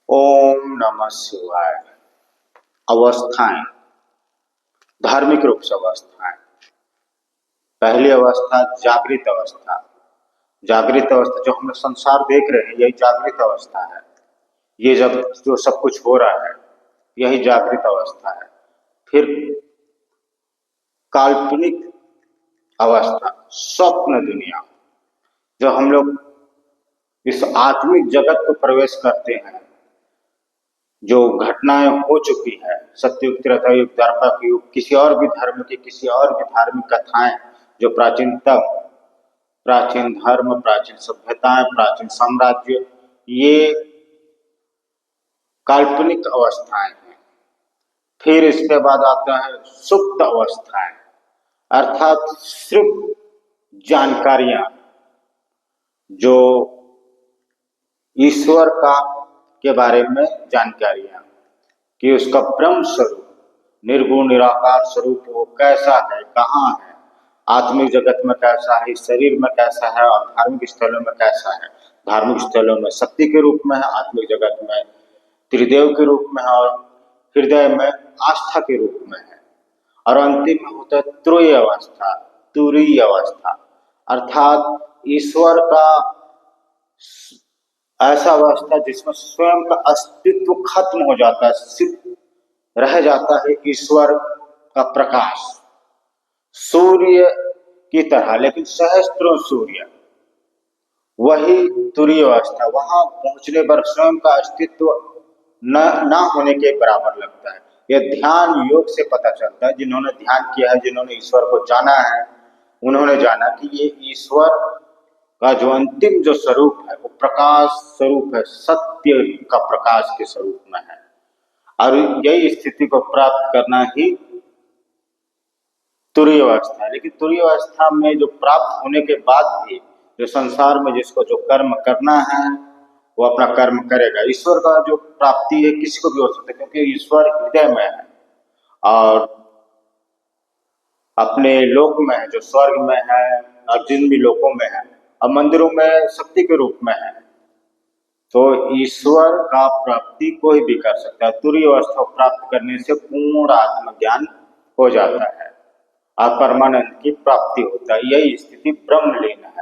ओम नमः शिवाय। अवस्थाएं, धार्मिक रूप से अवस्थाएं। पहली अवस्था जागृत अवस्था। जागृत अवस्था जो हम लोग संसार देख रहे हैं, यही जागृत अवस्था है। ये जब जो सब कुछ हो रहा है, यही जागृत अवस्था है। फिर काल्पनिक अवस्था, स्वप्न दुनिया। जो हम लोग इस आत्मिक जगत को प्रवेश करते हैं, जो घटनाएं हो चुकी है, सत्ययुग, त्रेता युग, द्वापर युग, किसी और भी धर्म की, किसी और भी धार्मिक कथाएं, जो प्राचीनतम, प्राचीन धर्म, प्राचीन सभ्यताएं, प्राचीन साम्राज्य, ये काल्पनिक अवस्थाएं हैं। फिर इसके बाद आता है सुप्त अवस्थाएं, अर्थात सिर्फ जानकारियां, जो ईश्वर का के बारे में जानकारियां, कि उसका ब्रह्म स्वरूप, निर्गुण निराकार स्वरूप वो कैसा है, कहाँ है, आत्मिक जगत में कैसा है, इस शरीर में कैसा है, और धार्मिक स्थलों में कैसा है। धार्मिक स्थलों में शक्ति के रूप में है, आत्मिक जगत में त्रिदेव के रूप में है, और हृदय में आस्था के रूप में है। और अंतिम में होता है तुरीय अवस्था। तुरीय अवस्था अर्थात ईश्वर का ऐसा अवस्था जिसमें स्वयं का अस्तित्व खत्म हो जाता है, सिर्फ रह जाता है ईश्वर का प्रकाश, सूर्य की तरह, लेकिन सहस्त्रों सूर्य। वही तुरीय अवस्था। वहां पहुंचने पर स्वयं का अस्तित्व न होने के बराबर लगता है। यह ध्यान योग से पता चलता है। जिन्होंने ध्यान किया है, जिन्होंने ईश्वर को जाना है, उन्होंने जाना कि ये ईश्वर का जो अंतिम जो स्वरूप है, वो प्रकाश स्वरूप है, सत्य का प्रकाश के स्वरूप में है। और यही स्थिति को प्राप्त करना ही तुरीय अवस्था है। लेकिन तुरीय अवस्था में जो प्राप्त होने के बाद भी जो संसार में जिसको जो कर्म करना है, वो अपना कर्म करेगा। ईश्वर का जो प्राप्ति है किसी को भी हो सकता है, क्योंकि ईश्वर हृदय में है, और अपने लोक में है, जो स्वर्ग में है, और जिन भी लोकों में है, और मंदिरों में शक्ति के रूप में है। तो ईश्वर का प्राप्ति कोई भी कर सकता है। तुरीय अवस्था प्राप्त करने से पूर्ण आत्मज्ञान हो जाता है और परमानंद की प्राप्ति होता है। यही स्थिति ब्रह्म लीन है।